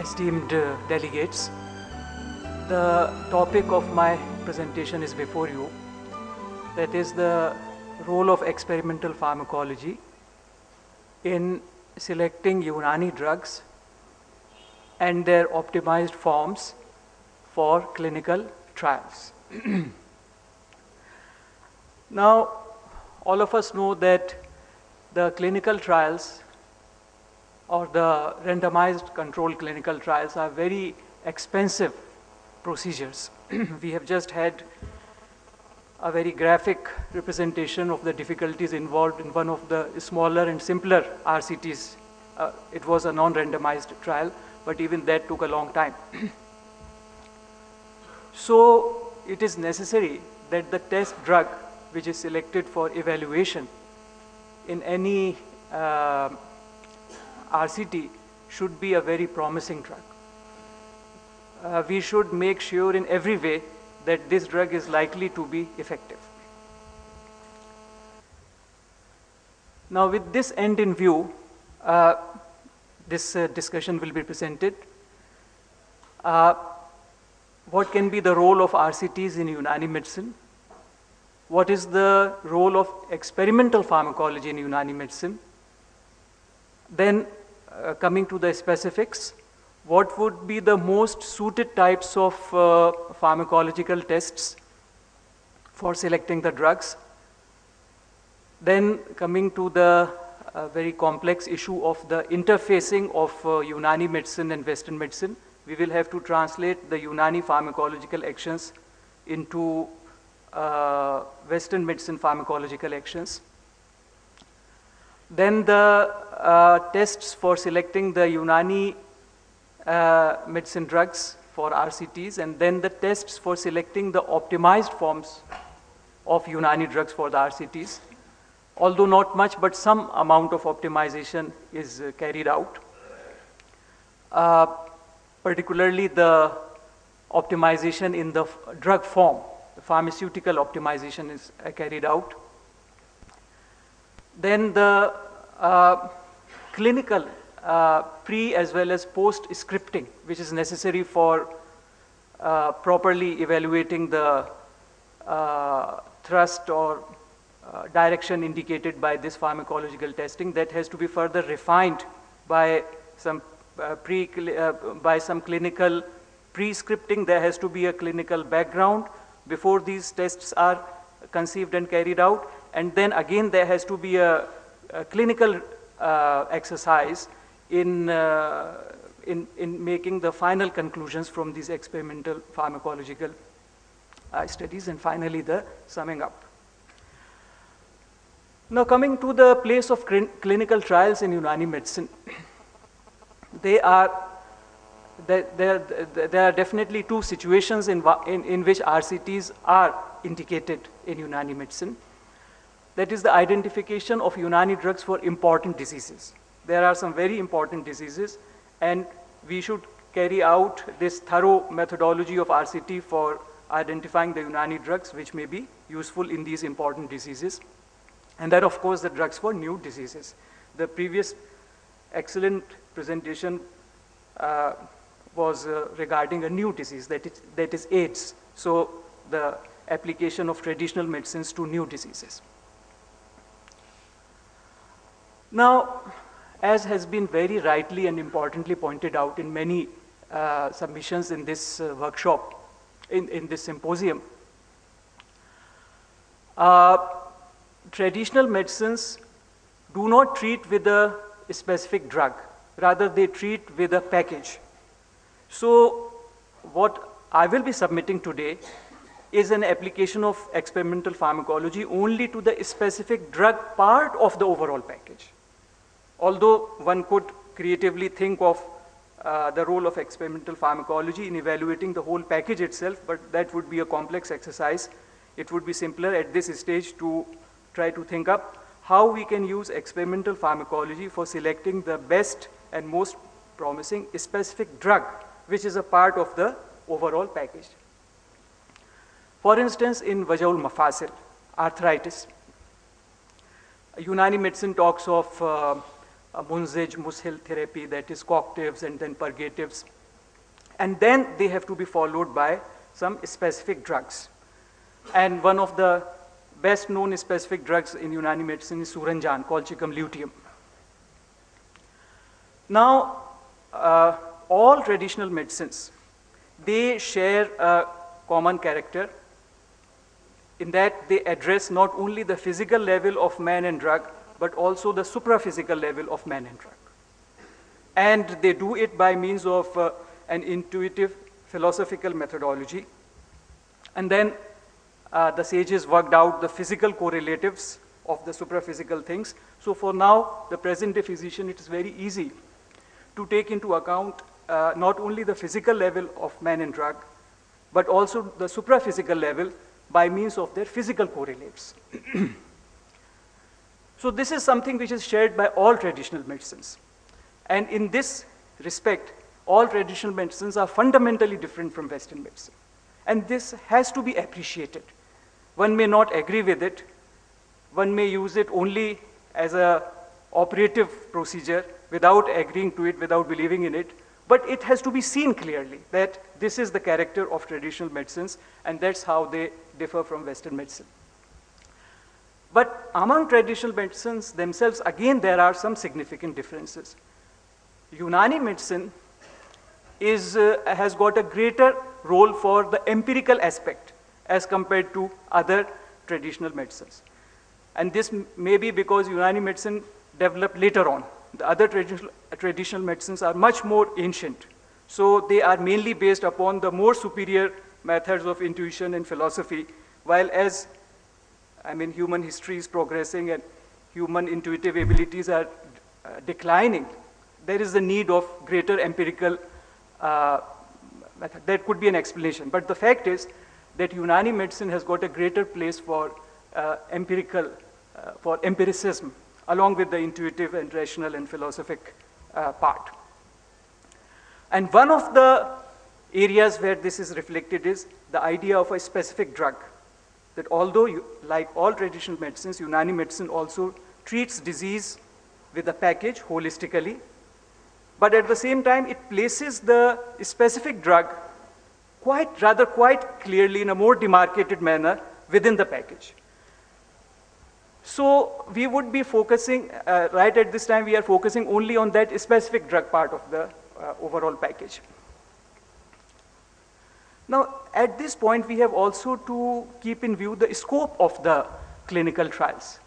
esteemed delegates, the topic of my presentation is before you. That is the role of experimental pharmacology in selecting Unani drugs and their optimized forms for clinical trials. Now, all of us know that the clinical trials or the randomized controlled clinical trials are very expensive procedures. We have just had a very graphic representation of the difficulties involved in one of the smaller and simpler RCTs. It was a non-randomized trial, but even that took a long time. So it is necessary that the test drug which is selected for evaluation in any RCT should be a very promising drug. We should make sure in every way that this drug is likely to be effective. Now, with this end in view, this discussion will be presented. What can be the role of RCTs in Unani medicine? What is the role of experimental pharmacology in Unani medicine? Then, coming to the specifics, what would be the most suited types of pharmacological tests for selecting the drugs? Then, coming to the very complex issue of the interfacing of Unani medicine and Western medicine, we will have to translate the Unani pharmacological actions into Western medicine pharmacological actions. Then the tests for selecting the Unani medicine drugs for RCTs, and then the tests for selecting the optimized forms of Unani drugs for the RCTs. Although not much, but some amount of optimization is carried out. Particularly the optimization in the drug form, the pharmaceutical optimization is carried out. Then the clinical pre as well as post scripting, which is necessary for properly evaluating the thrust or direction indicated by this pharmacological testing, that has to be further refined by some clinical pre-scripting. There has to be a clinical background before these tests are conceived and carried out, and then again there has to be a clinical exercise in making the final conclusions from these experimental pharmacological studies, and finally the summing up. Now, coming to the place of clinical trials in Unani medicine, there are definitely two situations in which RCTs are indicated in Unani medicine. That is the identification of Unani drugs for important diseases. There are some very important diseases, and we should carry out this thorough methodology of RCT for identifying the Unani drugs which may be useful in these important diseases. And then, of course, the drugs for new diseases. The previous excellent presentation was regarding a new disease, that is AIDS. So the application of traditional medicines to new diseases. Now, as has been very rightly and importantly pointed out in many submissions in this workshop, in this symposium, traditional medicines do not treat with a specific drug, rather they treat with a package. So what I will be submitting today is an application of experimental pharmacology only to the specific drug part of the overall package. Although one could creatively think of the role of experimental pharmacology in evaluating the whole package itself, but that would be a complex exercise. It would be simpler at this stage to try to think up how we can use experimental pharmacology for selecting the best and most promising specific drug, which is a part of the overall package. For instance, in Wajaul Mafasil, arthritis, Unani medicine talks of Munzij, Mushil therapy, that is coctatives and then purgatives. And then they have to be followed by some specific drugs. And one of the best known specific drugs in Unani medicine is Suranjan, colchicum luteum. Now, all traditional medicines, they share a common character in that they address not only the physical level of man and drug, but also the supraphysical level of man and drug. And they do it by means of an intuitive philosophical methodology. And then the sages worked out the physical correlatives of the supraphysical things. So for now, the present-day physician, it is very easy to take into account not only the physical level of man and drug, but also the supraphysical level by means of their physical correlates. So this is something which is shared by all traditional medicines. And in this respect, all traditional medicines are fundamentally different from Western medicine. And this has to be appreciated. One may not agree with it. One may use it only as an operative procedure without agreeing to it, without believing in it. But it has to be seen clearly that this is the character of traditional medicines, and that's how they differ from Western medicine. But among traditional medicines themselves, again, there are some significant differences. Unani medicine has got a greater role for the empirical aspect as compared to other traditional medicines. And this may be because Unani medicine developed later on. The other traditional medicines are much more ancient. So they are mainly based upon the more superior methods of intuition and philosophy, while as human history is progressing and human intuitive abilities are declining, there is a need of greater empirical method. That could be an explanation. But the fact is that Unani medicine has got a greater place for empiricism, along with the intuitive and rational and philosophic part. And one of the areas where this is reflected is the idea of a specific drug. That although, like all traditional medicines, Unani medicine also treats disease with a package holistically, but at the same time, it places the specific drug quite clearly in a more demarcated manner within the package. So we would be focusing, right at this time, we are focusing only on that specific drug part of the overall package. Now, at this point, we have also to keep in view the scope of the clinical trials.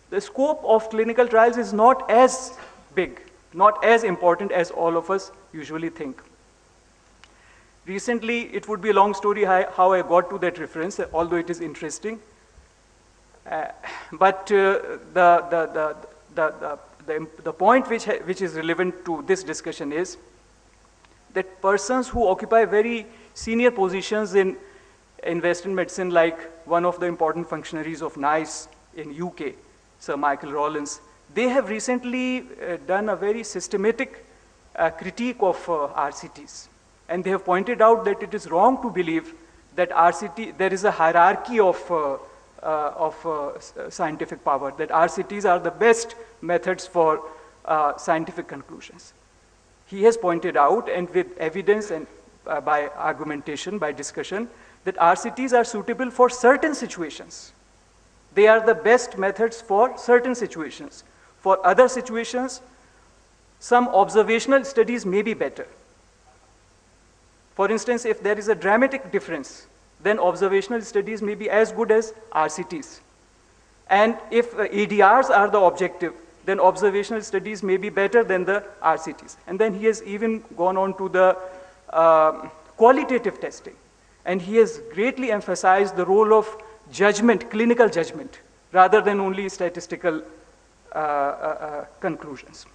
The scope of clinical trials is not as big, not as important as all of us usually think. Recently, it would be a long story how I got to that reference, although it is interesting. But the point which is relevant to this discussion is that persons who occupy very senior positions in Western medicine, like one of the important functionaries of NICE in UK, Sir Michael Rawlins, they have recently done a very systematic critique of RCTs. And they have pointed out that it is wrong to believe that there is a hierarchy of scientific power, that RCTs are the best methods for scientific conclusions. He has pointed out, and with evidence and by argumentation, by discussion, that RCTs are suitable for certain situations. They are the best methods for certain situations. For other situations, some observational studies may be better. For instance, if there is a dramatic difference, then observational studies may be as good as RCTs. And if ADRs are the objective, then observational studies may be better than the RCTs. And then he has even gone on to the qualitative testing. And he has greatly emphasized the role of judgment, clinical judgment, rather than only statistical conclusions.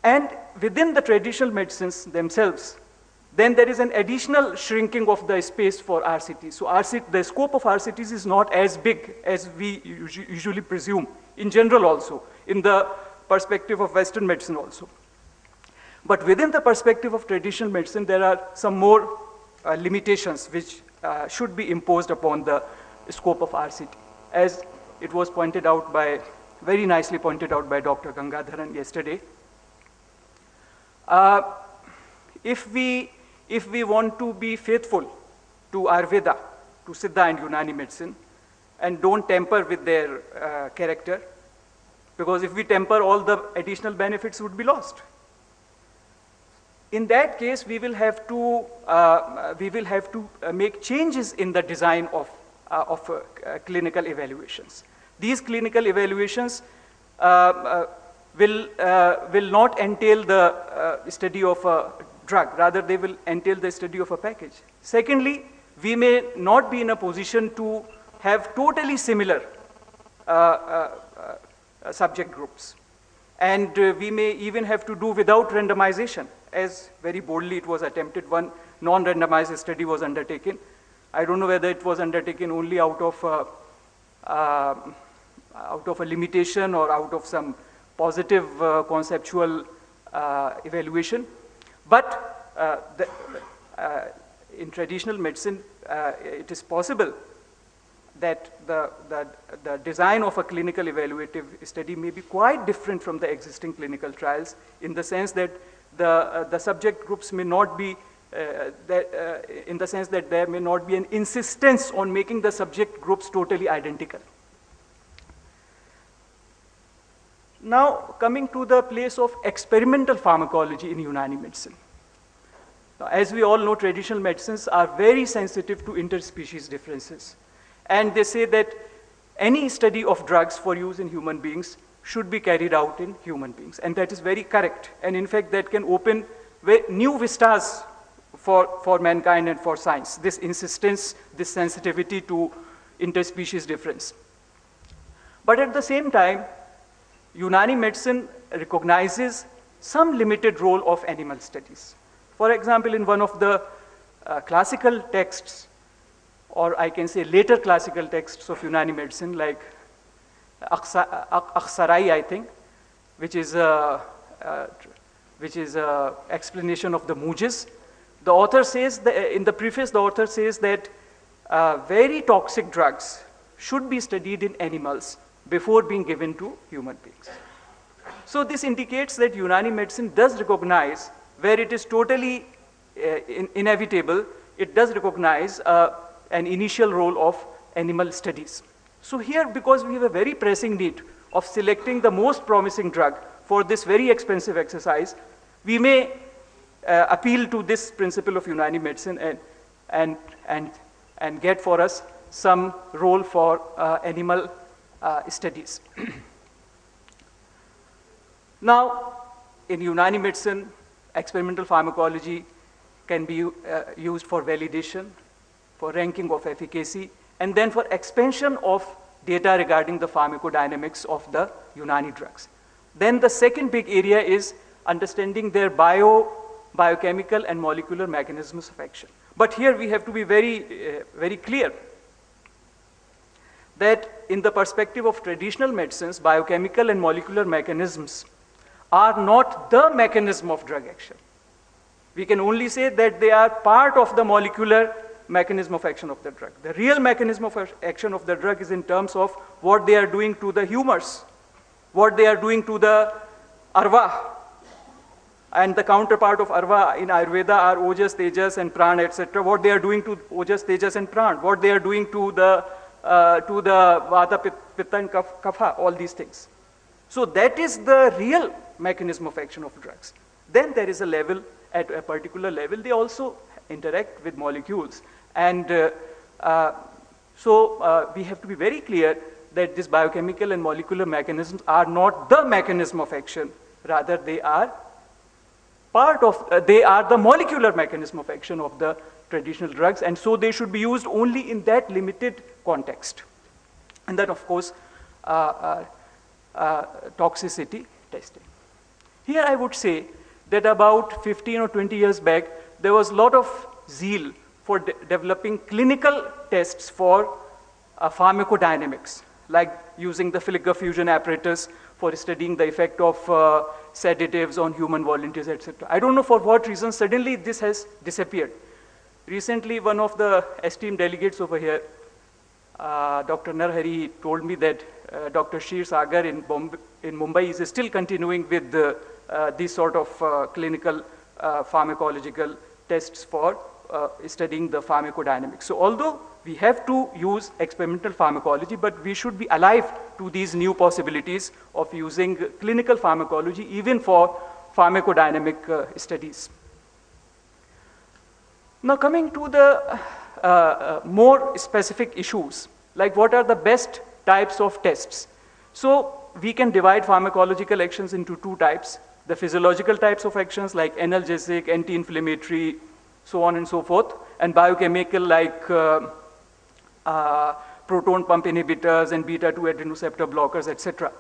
And within the traditional medicines themselves, then there is an additional shrinking of the space for RCTs. So the scope of RCTs is not as big as we usually presume, in general also, in the perspective of Western medicine also. But within the perspective of traditional medicine, there are some more limitations which should be imposed upon the scope of RCT, as it was pointed out very nicely pointed out by Dr. Gangadharan yesterday. If we want to be faithful to Ayurveda, to Siddha and Unani medicine, and don't tamper with their character, because if we temper, all the additional benefits would be lost. In that case, we will have to make changes in the design of clinical evaluations. These clinical evaluations will not entail the study of a drug, rather they will entail the study of a package. Secondly, we may not be in a position to have totally similar subject groups. And we may even have to do without randomization, as very boldly it was attempted. One non-randomized study was undertaken. I don't know whether it was undertaken only out of a limitation or out of some positive conceptual evaluation. But in traditional medicine, it is possible that the design of a clinical evaluative study may be quite different from the existing clinical trials, in the sense that the subject groups may not be, in the sense that there may not be an insistence on making the subject groups totally identical. Now, coming to the place of experimental pharmacology in Unani medicine. Now, as we all know, traditional medicines are very sensitive to interspecies differences. And they say that any study of drugs for use in human beings should be carried out in human beings. And that is very correct. And in fact, that can open new vistas for mankind and for science, this insistence, this sensitivity to interspecies difference. But at the same time, Unani medicine recognizes some limited role of animal studies. For example, in one of the classical texts, or I can say later classical texts of Unani medicine, like Aksarai, I think, which is a explanation of the Mujiz. The author says, in the preface, the author says that very toxic drugs should be studied in animals before being given to human beings. So this indicates that Unani medicine does recognize, where it is totally inevitable, it does recognize an initial role of animal studies. So here, because we have a very pressing need of selecting the most promising drug for this very expensive exercise, we may appeal to this principle of Unani medicine and get for us some role for animal studies. Now, in Unani medicine, experimental pharmacology can be used for validation, for ranking of efficacy, and then for expansion of data regarding the pharmacodynamics of the Unani drugs. Then the second big area is understanding their biochemical and molecular mechanisms of action. But here we have to be very clear that in the perspective of traditional medicines, biochemical and molecular mechanisms are not the mechanism of drug action. We can only say that they are part of the molecular mechanism of action of the drug. The real mechanism of action of the drug is in terms of what they are doing to the humors, what they are doing to the arwah. And the counterpart of arwah in Ayurveda are ojas, tejas, and prana, etc. What they are doing to ojas, tejas, and prana, what they are doing to the vata, pitta, and kapha, all these things. So that is the real mechanism of action of drugs. Then there is a level, at a particular level, they also interact with molecules. And so we have to be very clear that these biochemical and molecular mechanisms are not the mechanism of action, rather they are they are the molecular mechanism of action of the traditional drugs, and so they should be used only in that limited context. And then, of course, toxicity testing. Here I would say that about 15 or 20 years back, there was a lot of zeal for developing clinical tests for pharmacodynamics, like using the Filger fusion apparatus for studying the effect of sedatives on human volunteers, etc. I don't know for what reason, suddenly this has disappeared. Recently, one of the esteemed delegates over here, Dr. Narhari, told me that Dr. Sheer Sagar in Mumbai is still continuing with this sort of clinical pharmacological tests for studying the pharmacodynamics. So although we have to use experimental pharmacology, but we should be alive to these new possibilities of using clinical pharmacology even for pharmacodynamic studies. Now coming to the more specific issues, like what are the best types of tests? So we can divide pharmacological actions into two types: the physiological types of actions like analgesic, anti-inflammatory, so on and so forth, and biochemical like proton pump inhibitors and beta-2 adrenoceptor blockers, etc.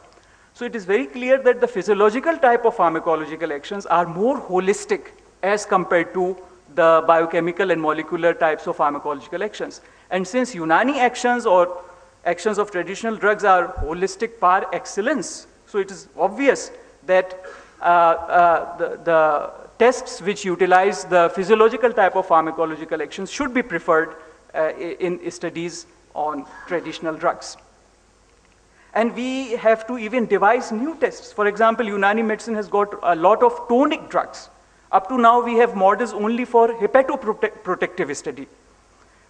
So it is very clear that the physiological type of pharmacological actions are more holistic as compared to the biochemical and molecular types of pharmacological actions. And since Unani actions or actions of traditional drugs are holistic par excellence, so it is obvious that the tests which utilize the physiological type of pharmacological actions should be preferred in studies on traditional drugs. And we have to even devise new tests. For example, Unani medicine has got a lot of tonic drugs. Up to now, we have models only for hepatoprotective study.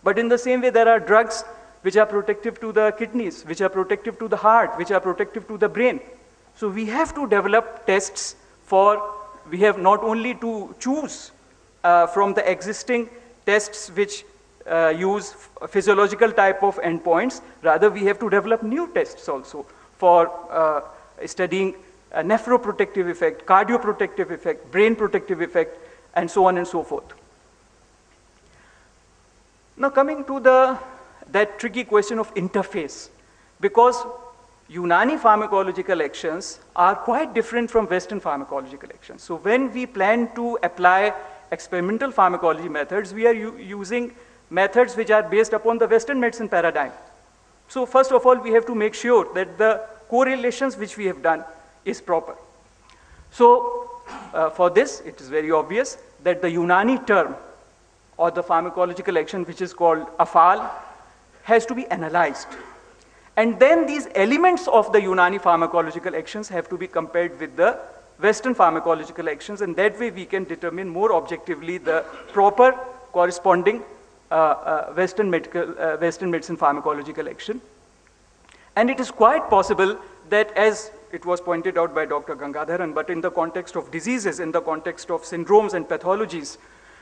But in the same way, there are drugs which are protective to the kidneys, which are protective to the heart, which are protective to the brain. So we have to develop tests for, we have not only to choose from the existing tests which use physiological type of endpoints, rather we have to develop new tests also for studying a nephroprotective effect, cardioprotective effect, brain protective effect, and so on and so forth. Now coming to that tricky question of interface, because Unani pharmacological actions are quite different from Western pharmacological actions. So when we plan to apply experimental pharmacology methods, we are using methods which are based upon the Western medicine paradigm. So first of all, we have to make sure that the correlations which we have done is proper. So for this, it is very obvious that the Unani term or the pharmacological action which is called AFAL has to be analyzed. And then these elements of the Unani pharmacological actions have to be compared with the Western pharmacological actions, and that way we can determine more objectively the proper corresponding Western medicine pharmacological action. And it is quite possible that, as it was pointed out by Dr. Gangadharan, but in the context of diseases, in the context of syndromes and pathologies,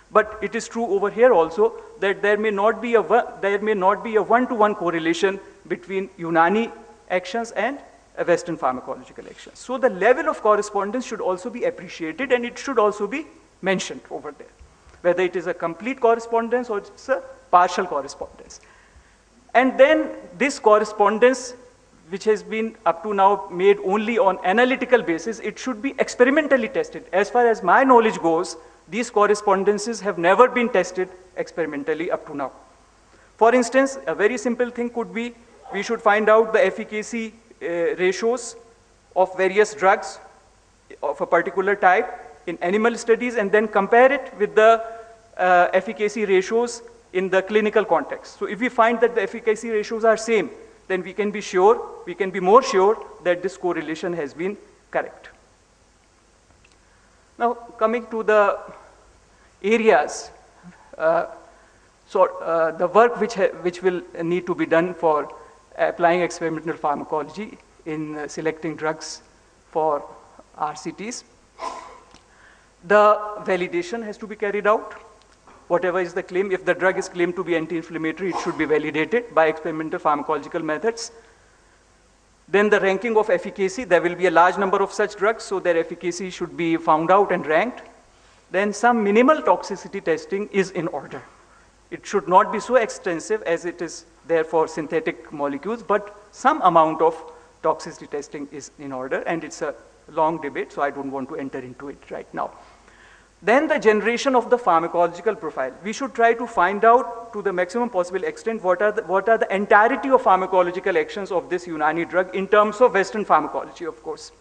but it is true over here also that there may not be a one-to-one correlation between Unani actions and Western pharmacological actions. So the level of correspondence should also be appreciated, and it should also be mentioned over there, whether it is a complete correspondence or it's a partial correspondence. And then this correspondence, which has been up to now made only on analytical basis, it should be experimentally tested. As far as my knowledge goes, these correspondences have never been tested experimentally up to now. For instance, a very simple thing could be, we should find out the efficacy ratios of various drugs of a particular type in animal studies and then compare it with the efficacy ratios in the clinical context. So if we find that the efficacy ratios are same, then we can be more sure that this correlation has been correct. Now coming to the areas, the work which will need to be done for applying experimental pharmacology in selecting drugs for RCTs. The validation has to be carried out. Whatever is the claim, if the drug is claimed to be anti-inflammatory, it should be validated by experimental pharmacological methods. Then the ranking of efficacy, there will be a large number of such drugs, so their efficacy should be found out and ranked. Then some minimal toxicity testing is in order. It should not be so extensive as it is there for synthetic molecules, but some amount of toxicity testing is in order, and it's a long debate, so I don't want to enter into it right now. Then the generation of the pharmacological profile. We should try to find out to the maximum possible extent what are the entirety of pharmacological actions of this Unani drug in terms of Western pharmacology, of course.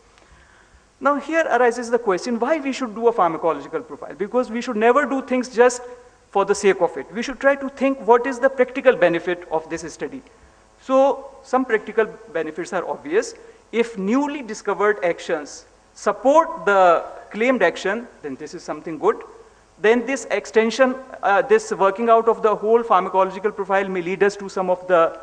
Now here arises the question why we should do a pharmacological profile, because we should never do things just for the sake of it. We should try to think what is the practical benefit of this study. So some practical benefits are obvious. If newly discovered actions support the claimed action, then this is something good. then this extension, this working out of the whole pharmacological profile may lead us to some of the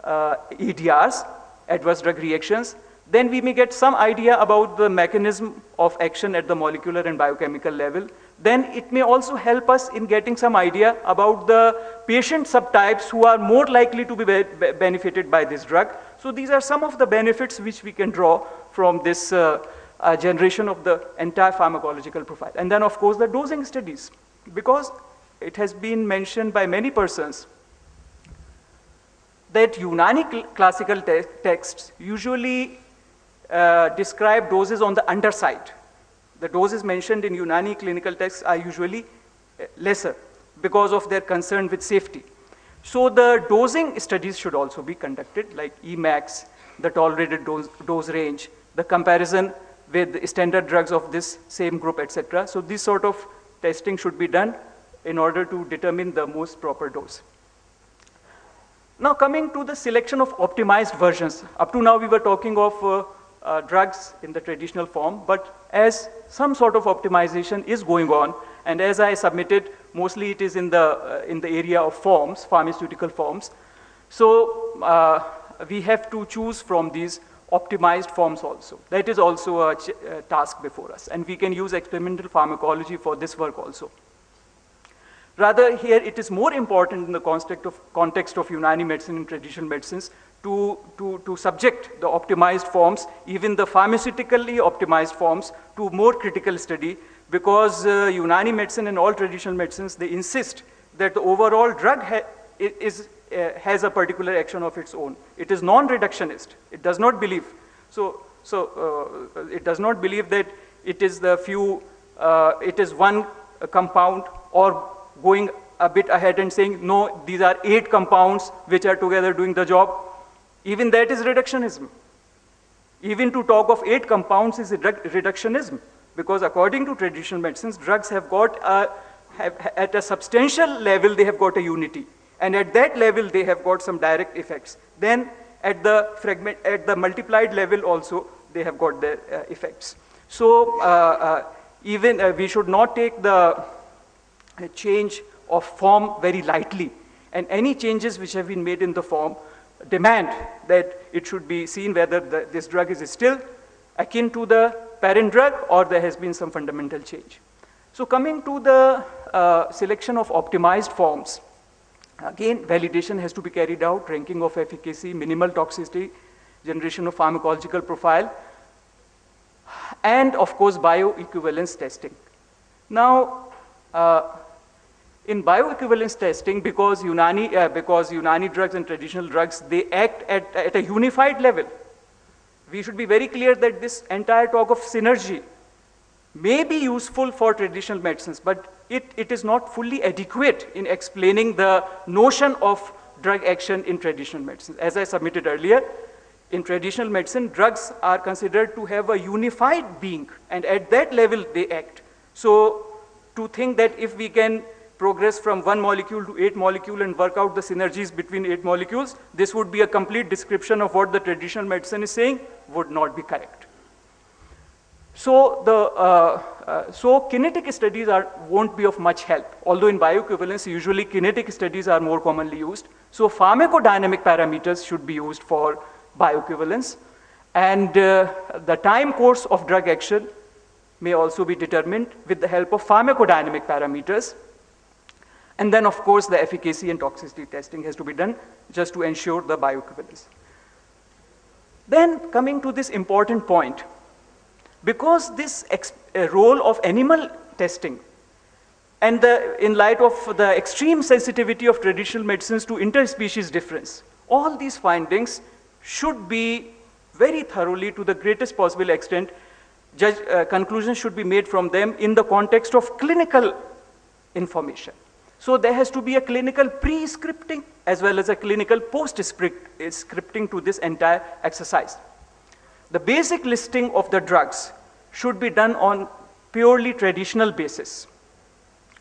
ADRs, adverse drug reactions. Then we may get some idea about the mechanism of action at the molecular and biochemical level. Then it may also help us in getting some idea about the patient subtypes who are more likely to be benefited by this drug. So these are some of the benefits which we can draw from this generation of the entire pharmacological profile. And then of course the dosing studies, because it has been mentioned by many persons that Unani classical texts usually describe doses on the underside. The doses mentioned in Unani clinical texts are usually lesser because of their concern with safety. So the dosing studies should also be conducted, like Emax, the tolerated dose range, the comparison with standard drugs of this same group, etc. So this sort of testing should be done in order to determine the most proper dose. Now coming to the selection of optimized versions. Up to now we were talking of drugs in the traditional form, but as some sort of optimization is going on, and as I submitted, mostly it is in the area of forms, pharmaceutical forms. So we have to choose from these optimized forms also. That is also a task before us, and we can use experimental pharmacology for this work also. Rather, here it is more important in the context of Unani medicine and traditional medicines to subject the optimized forms, even the pharmaceutically optimized forms, to more critical study, because Unani medicine and all traditional medicines, they insist that the overall drug has a particular action of its own. It is non-reductionist. It does not believe. It does not believe that it is it is one compound, or going a bit ahead and saying, no, these are 8 compounds which are together doing the job. Even that is reductionism. Even to talk of 8 compounds is reductionism, because according to traditional medicines, drugs have got at a substantial level, they have got a unity. And at that level, they have got some direct effects. Then at the multiplied level also, they have got their effects. So even we should not take the change of form very lightly. And any changes which have been made in the form demand that it should be seen whether this drug is still akin to the parent drug or there has been some fundamental change. So coming to the selection of optimized forms, again, validation has to be carried out, ranking of efficacy, minimal toxicity, generation of pharmacological profile, and of course bioequivalence testing. Now, in bioequivalence testing, because Unani drugs and traditional drugs, they act at a unified level. We should be very clear that this entire talk of synergy may be useful for traditional medicines, but it is not fully adequate in explaining the notion of drug action in traditional medicine. As I submitted earlier, in traditional medicine, drugs are considered to have a unified being, and at that level they act. So to think that if we can progress from 1 molecule to 8 molecules and work out the synergies between 8 molecules, this would be a complete description of what the traditional medicine is saying, would not be correct. So so kinetic studies won't be of much help, although in bioequivalence usually kinetic studies are more commonly used. So pharmacodynamic parameters should be used for bioequivalence, and the time course of drug action may also be determined with the help of pharmacodynamic parameters. And then of course the efficacy and toxicity testing has to be done just to ensure the bioequivalence. Then coming to this important point, because this role of animal testing and in light of the extreme sensitivity of traditional medicines to interspecies difference, all these findings should be very thoroughly, to the greatest possible extent, conclusions should be made from them in the context of clinical information. So there has to be a clinical pre-scripting as well as a clinical post-scripting to this entire exercise. The basic listing of the drugs should be done on purely traditional basis,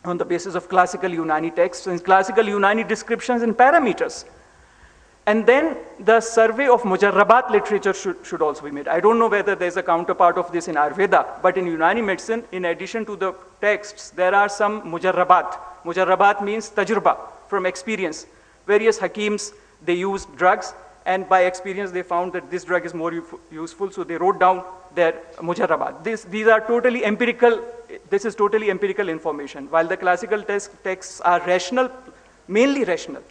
on the basis of classical Unani texts and classical Unani descriptions and parameters. And then the survey of Mujarrabat literature should also be made. I don't know whether there's a counterpart of this in Ayurveda, but in Unani medicine, in addition to the texts, there are some Mujarrabat. Mujarrabat means tajruba, from experience. Various hakims, they used drugs, and by experience they found that this drug is more useful, so they wrote down their Mujarrabat. These are totally empirical, this is totally empirical information, while the classical texts are rational, mainly rational.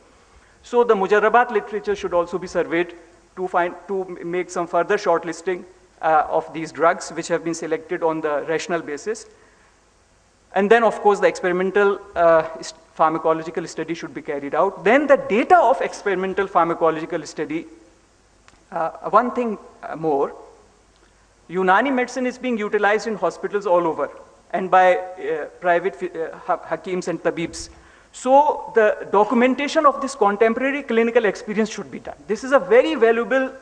So the Mujarrabat literature should also be surveyed to make some further shortlisting of these drugs which have been selected on the rational basis. And then, of course, the experimental pharmacological study should be carried out. Then the data of experimental pharmacological study, one thing more, Unani medicine is being utilized in hospitals all over and by private hakims and tabibs. So the documentation of this contemporary clinical experience should be done. This is a very valuable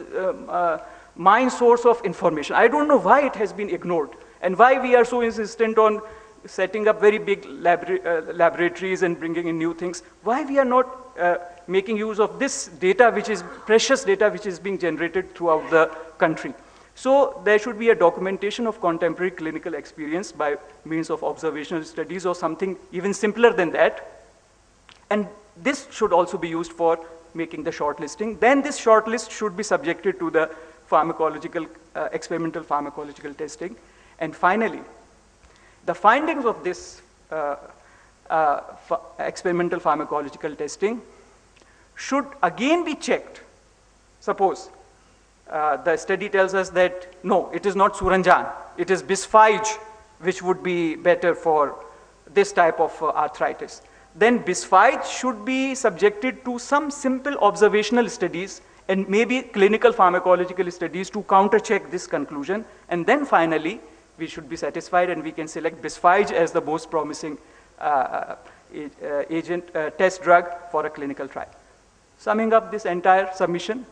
mine source of information. I don't know why it has been ignored and why we are so insistent on setting up very big laboratories and bringing in new things. Why we are not making use of this data, which is precious data, which is being generated throughout the country. So there should be a documentation of contemporary clinical experience by means of observational studies or something even simpler than that. And this should also be used for making the shortlisting. Then this shortlist should be subjected to the pharmacological, experimental pharmacological testing. And finally, the findings of this experimental pharmacological testing should again be checked. Suppose the study tells us that, no, it is not Suranjan, it is Bisphage, which would be better for this type of arthritis. Then Bisphage should be subjected to some simple observational studies and maybe clinical pharmacological studies to counter-check this conclusion. And then finally, we should be satisfied and we can select Bisphage as the most promising test drug for a clinical trial. Summing up this entire submission,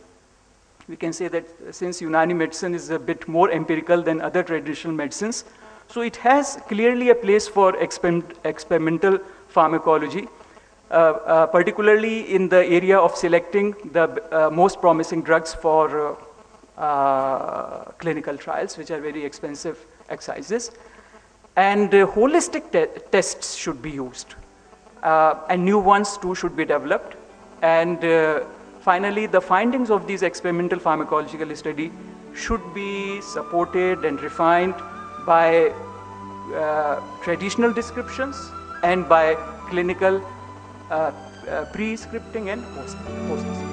we can say that since Unani medicine is a bit more empirical than other traditional medicines, so it has clearly a place for experimental pharmacology, particularly in the area of selecting the most promising drugs for clinical trials, which are very expensive exercises. And holistic tests should be used, and new ones too should be developed. And finally, the findings of these experimental pharmacological study should be supported and refined by traditional descriptions and by clinical pre-scripting and post-scripting.